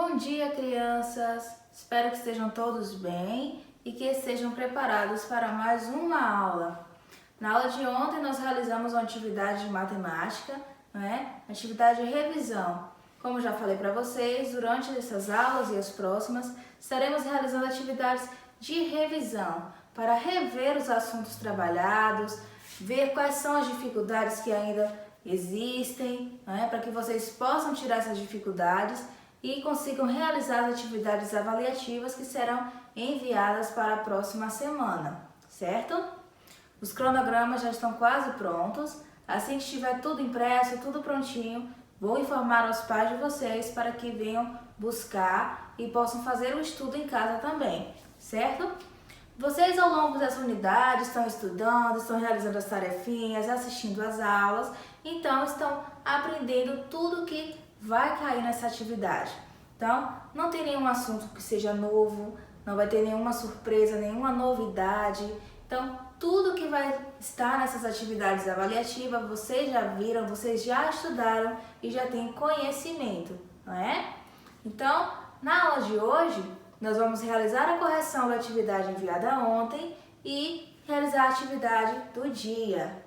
Bom dia, crianças! Espero que estejam todos bem e que estejam preparados para mais uma aula. Na aula de ontem nós realizamos uma atividade de matemática, atividade de revisão. Como já falei para vocês, durante essas aulas e as próximas, estaremos realizando atividades de revisão para rever os assuntos trabalhados, ver quais são as dificuldades que ainda existem, para que vocês possam tirar essas dificuldades e consigam realizar as atividades avaliativas que serão enviadas para a próxima semana, certo? Os cronogramas já estão quase prontos. Assim que estiver tudo impresso, tudo prontinho, vou informar aos pais de vocês para que venham buscar e possam fazer o estudo em casa também, certo? Vocês ao longo dessa unidade estão estudando, estão realizando as tarefinhas, assistindo às aulas, então estão aprendendo tudo que vai cair nessa atividade. Então, não tem nenhum assunto que seja novo, não vai ter nenhuma surpresa, nenhuma novidade. Então, tudo que vai estar nessas atividades avaliativas, vocês já viram, vocês já estudaram e já têm conhecimento, não é? Então, na aula de hoje, nós vamos realizar a correção da atividade enviada ontem e realizar a atividade do dia,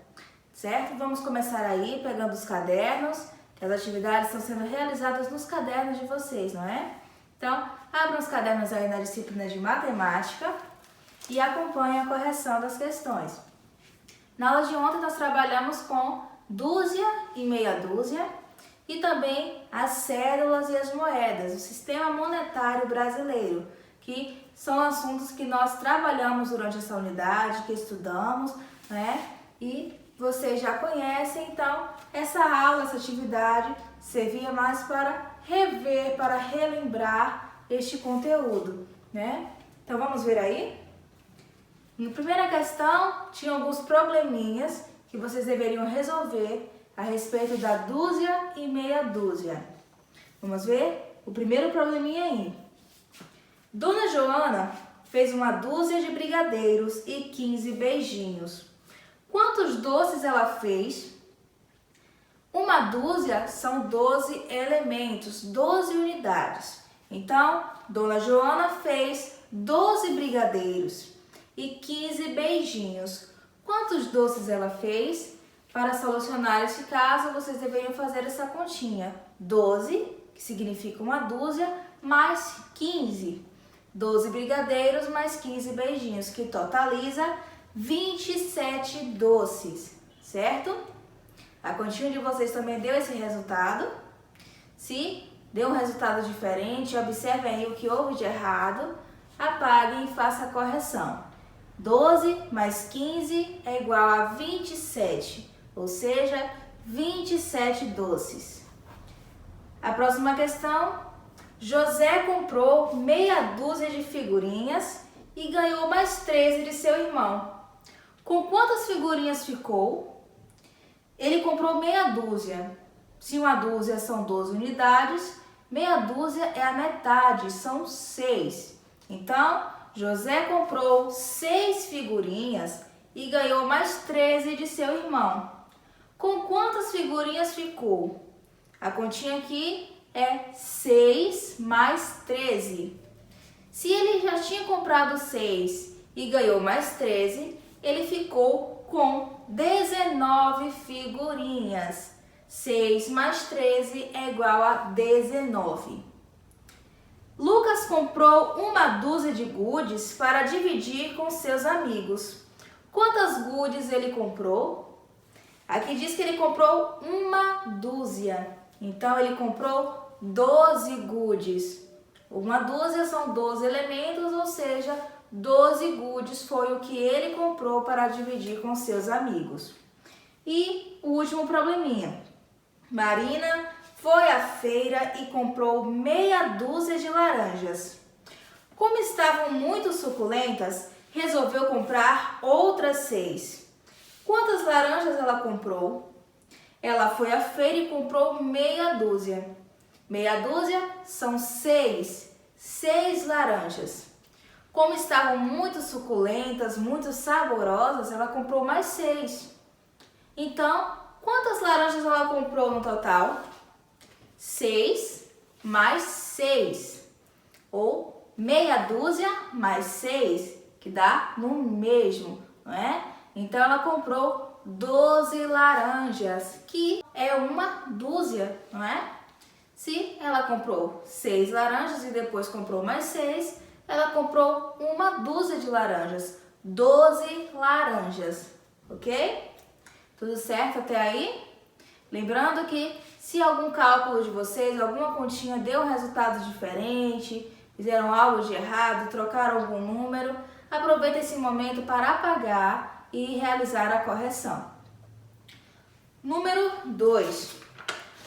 certo? Vamos começar aí pegando os cadernos, que as atividades estão sendo realizadas nos cadernos de vocês, não é? Então, abram os cadernos aí na disciplina de matemática e acompanhem a correção das questões. Na aula de ontem nós trabalhamos com dúzia e meia dúzia e também as cédulas e as moedas, o sistema monetário brasileiro, que são assuntos que nós trabalhamos durante essa unidade, que estudamos, né? E vocês já conhecem, então essa aula, essa atividade servia mais para rever, para relembrar este conteúdo, né? Então vamos ver aí? Na primeira questão, tinha alguns probleminhas que vocês deveriam resolver a respeito da dúzia e meia dúzia. Vamos ver o primeiro probleminha aí. Dona Joana fez uma dúzia de brigadeiros e 15 beijinhos. Quantos doces ela fez? Uma dúzia são 12 elementos, 12 unidades. Então, Dona Joana fez 12 brigadeiros e 15 beijinhos. Quantos doces ela fez? Para solucionar este caso, vocês deveriam fazer essa continha. 12, que significa uma dúzia, mais 15. 12 brigadeiros mais 15 beijinhos, que totaliza 27 doces, certo? A continha de vocês também deu esse resultado. Se deu um resultado diferente, observem aí o que houve de errado, apaguem e façam a correção. 12 mais 15 é igual a 27. Ou seja, 27 doces. A próxima questão. José comprou meia dúzia de figurinhas e ganhou mais 13 de seu irmão. Com quantas figurinhas ficou? Ele comprou meia dúzia. Se uma dúzia são 12 unidades, meia dúzia é a metade, são 6. Então, José comprou 6 figurinhas e ganhou mais 13 de seu irmão. Com quantas figurinhas ficou? A continha aqui é 6 mais 13. Se ele já tinha comprado 6 e ganhou mais 13, ele ficou com 19 figurinhas. 6 mais 13 é igual a 19. Lucas comprou uma dúzia de gudes para dividir com seus amigos. Quantas gudes ele comprou? Aqui diz que ele comprou uma dúzia, então ele comprou 12 gudes. Uma dúzia são 12 elementos, ou seja, 12 gudes foi o que ele comprou para dividir com seus amigos. E o último probleminha. Marina foi à feira e comprou meia dúzia de laranjas. Como estavam muito suculentas, resolveu comprar outras 6. Quantas laranjas ela comprou? Ela foi à feira e comprou meia dúzia. Meia dúzia são 6. 6 laranjas. Como estavam muito suculentas, muito saborosas, ela comprou mais 6. Então, quantas laranjas ela comprou no total? 6 mais 6. Ou meia dúzia mais 6, que dá no mesmo, não é? Então ela comprou 12 laranjas, que é uma dúzia, não é? Se ela comprou 6 laranjas e depois comprou mais 6, ela comprou uma dúzia de laranjas. 12 laranjas, ok? Tudo certo até aí? Lembrando que se algum cálculo de vocês, alguma continha deu um resultado diferente, fizeram algo de errado, trocaram algum número, aproveita esse momento para apagar e realizar a correção. Número 2.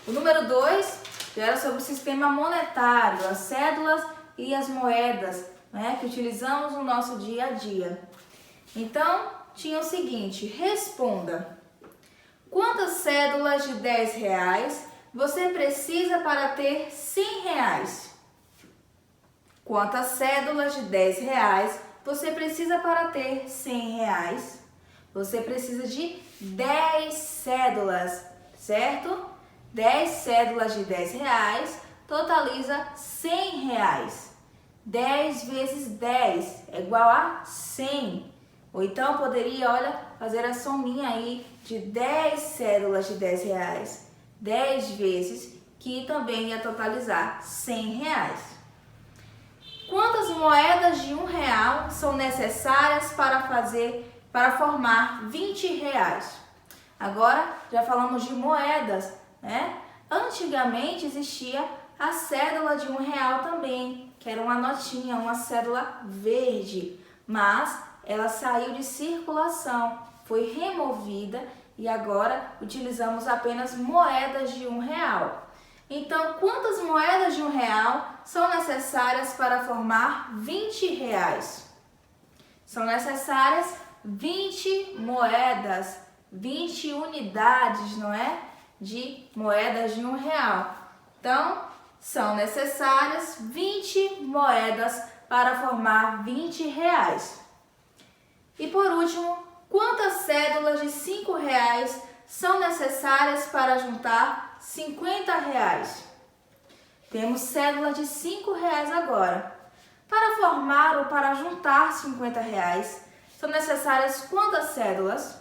O número 2 era sobre o sistema monetário, as cédulas e as moedas, né, que utilizamos no nosso dia a dia. Então, tinha o seguinte: responda. Quantas cédulas de R$10 você precisa para ter R$100? Quantas cédulas de R$10 você precisa para ter R$100? Você precisa de 10 cédulas, certo? 10 cédulas de R$10 totaliza R$100. 10 vezes 10 é igual a 100. Ou então poderia, olha, fazer a sominha aí de 10 cédulas de R$10, 10 vezes, que também ia totalizar R$100. Quantas moedas de R$1 são necessárias para formar R$20? Agora já falamos de moedas, né? Antigamente existia a cédula de R$1 também, que era uma notinha, uma cédula verde, mas ela saiu de circulação, foi removida e agora utilizamos apenas moedas de R$1. Então, quantas moedas de R$1 são necessárias para formar R$20? São necessárias 20 moedas, 20 unidades, não é? De moedas de R$1. Então, são necessárias 20 moedas para formar R$20. E por último, quantas cédulas de R$5 são necessárias para juntar R$50? Temos cédula de R$5 agora. Para formar ou para juntar R$50, são necessárias quantas cédulas?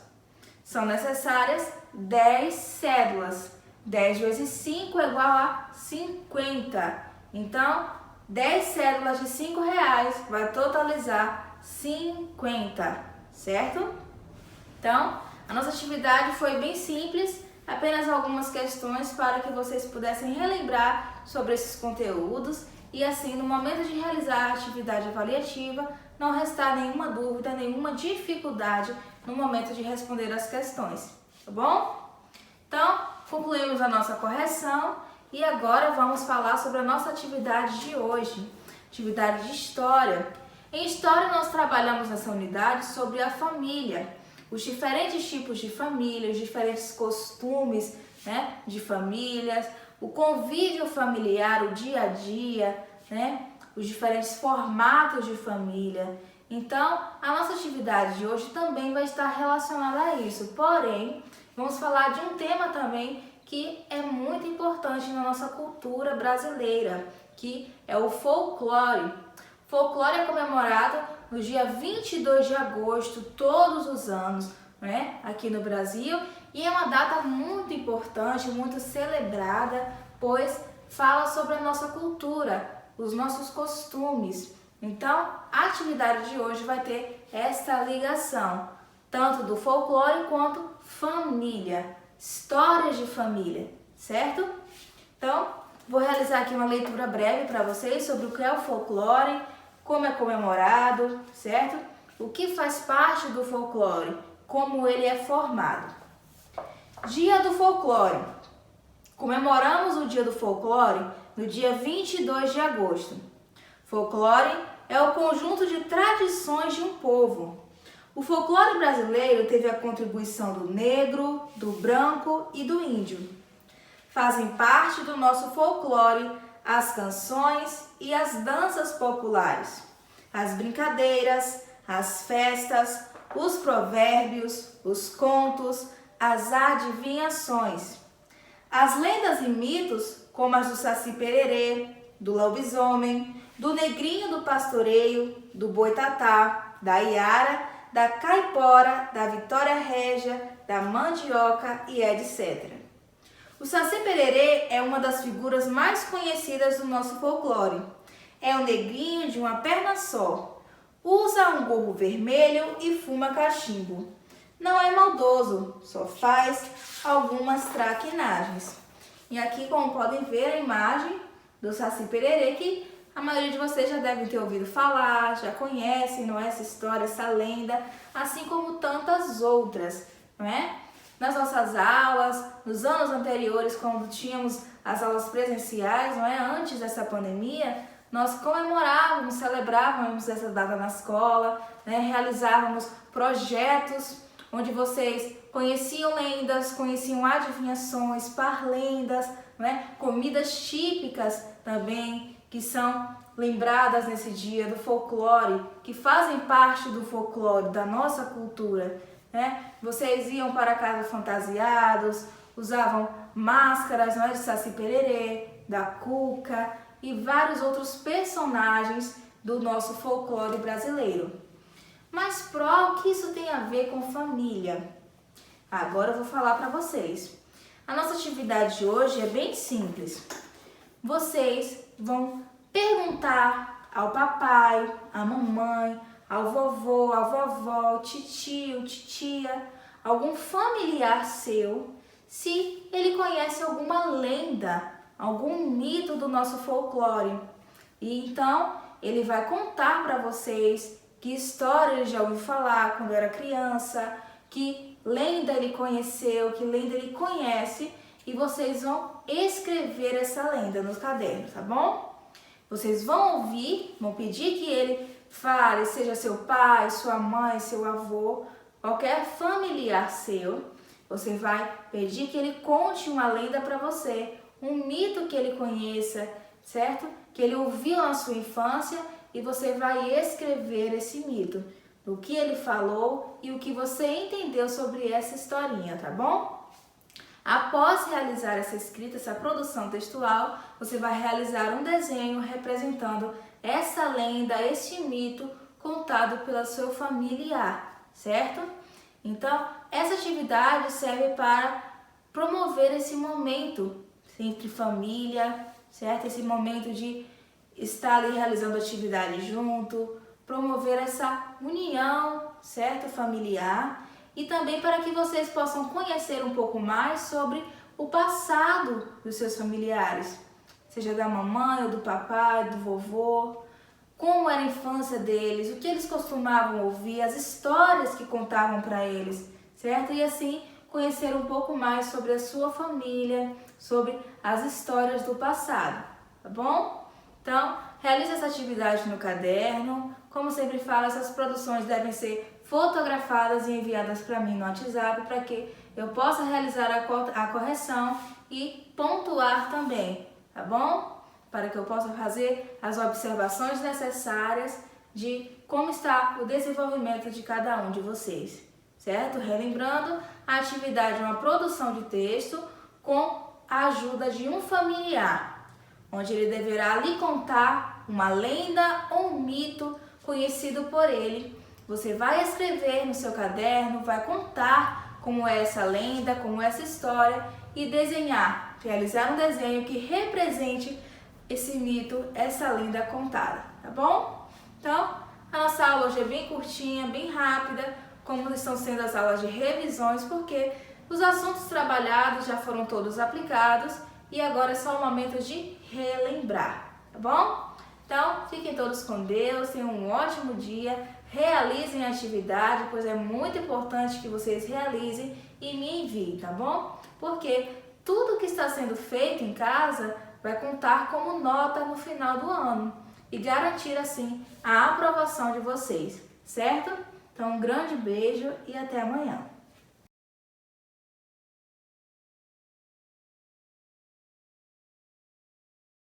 São necessárias 10 cédulas. 10 vezes 5 é igual a 50. Então, 10 cédulas de R$5 vai totalizar 50, certo? Então, a nossa atividade foi bem simples, apenas algumas questões para que vocês pudessem relembrar sobre esses conteúdos e assim, no momento de realizar a atividade avaliativa, não restar nenhuma dúvida, nenhuma dificuldade no momento de responder as questões, tá bom? Então, concluímos a nossa correção e agora vamos falar sobre a nossa atividade de hoje, atividade de História. Em História, nós trabalhamos nessa unidade sobre a família, os diferentes tipos de família, os diferentes costumes, né, de famílias, o convívio familiar, o dia a dia, né, os diferentes formatos de família. Então, a nossa atividade de hoje também vai estar relacionada a isso, porém, vamos falar de um tema também que é muito importante na nossa cultura brasileira, que é o folclore. Folclore é comemorado no dia 22 de agosto, todos os anos, né, aqui no Brasil, e é uma data muito importante, muito celebrada, pois fala sobre a nossa cultura, os nossos costumes. Então, a atividade de hoje vai ter essa ligação, tanto do folclore quanto família, histórias de família, certo? Então, vou realizar aqui uma leitura breve para vocês sobre o que é o folclore, como é comemorado, certo? O que faz parte do folclore, como ele é formado. Dia do Folclore. Comemoramos o Dia do Folclore no dia 22 de agosto. Folclore é o conjunto de tradições de um povo. O folclore brasileiro teve a contribuição do negro, do branco e do índio. Fazem parte do nosso folclore as canções e as danças populares, as brincadeiras, as festas, os provérbios, os contos, as adivinhações. As lendas e mitos como as do Saci Pererê, do lobisomem, do negrinho do pastoreio, do boitatá, da iara, da caipora, da vitória régia, da mandioca e etc. O Saci Pererê é uma das figuras mais conhecidas do nosso folclore. É um negrinho de uma perna só. Usa um gorro vermelho e fuma cachimbo. Não é maldoso, só faz algumas traquinagens. E aqui, como podem ver, a imagem do Saci Pererê, que a maioria de vocês já devem ter ouvido falar, já conhecem, não é? Essa história, essa lenda, assim como tantas outras, não é? Nas nossas aulas, nos anos anteriores, quando tínhamos as aulas presenciais, não é? Antes dessa pandemia, nós comemorávamos, celebrávamos essa data na escola, né? Realizávamos projetos onde vocês conheciam lendas, conheciam adivinhações, parlendas, né? Comidas típicas também, que são lembradas nesse dia do folclore, que fazem parte do folclore, da nossa cultura, né? Vocês iam para casa fantasiados, usavam máscaras, não é, de Saci Pererê, da Cuca e vários outros personagens do nosso folclore brasileiro. Mas, Pro, o que isso tem a ver com família? Agora eu vou falar para vocês. A nossa atividade de hoje é bem simples. Vocês vão perguntar ao papai, à mamãe, ao vovô, à vovó, titio, titia, algum familiar seu, se ele conhece alguma lenda, algum mito do nosso folclore. E então ele vai contar para vocês que história ele já ouviu falar quando era criança, que lenda ele conheceu, que lenda ele conhece, e vocês vão escrever essa lenda no caderno, tá bom? Vocês vão ouvir, vão pedir que ele fale, seja seu pai, sua mãe, seu avô, qualquer familiar seu. Você vai pedir que ele conte uma lenda para você, um mito que ele conheça, certo? Que ele ouviu na sua infância, e você vai escrever esse mito, o que ele falou e o que você entendeu sobre essa historinha, tá bom? Após realizar essa escrita, essa produção textual, você vai realizar um desenho representando essa lenda, este mito contado pelo seu familiar, certo? Então, essa atividade serve para promover esse momento entre família, certo? Esse momento de estar ali realizando atividade junto, promover essa união, certo? Familiar. E também para que vocês possam conhecer um pouco mais sobre o passado dos seus familiares, seja da mamãe ou do papai, do vovô, como era a infância deles, o que eles costumavam ouvir, as histórias que contavam para eles, certo? E assim conhecer um pouco mais sobre a sua família, sobre as histórias do passado, tá bom? Então, realize essa atividade no caderno. Como sempre falo, essas produções devem ser fotografadas e enviadas para mim no WhatsApp para que eu possa realizar a correção e pontuar também, tá bom? Para que eu possa fazer as observações necessárias de como está o desenvolvimento de cada um de vocês, certo? Relembrando, a atividade é uma produção de texto com a ajuda de um familiar, onde ele deverá lhe contar uma lenda ou um mito conhecido por ele. Você vai escrever no seu caderno, vai contar como é essa lenda, como é essa história e desenhar, realizar um desenho que represente esse mito, essa lenda contada, tá bom? Então, a nossa aula hoje é bem curtinha, bem rápida, como estão sendo as aulas de revisões, porque os assuntos trabalhados já foram todos aplicados e agora é só o momento de relembrar, tá bom? Então, fiquem todos com Deus, tenham um ótimo dia, realizem a atividade, pois é muito importante que vocês realizem e me enviem, tá bom? Porque tudo que está sendo feito em casa vai contar como nota no final do ano e garantir assim a aprovação de vocês, certo? Então, um grande beijo e até amanhã.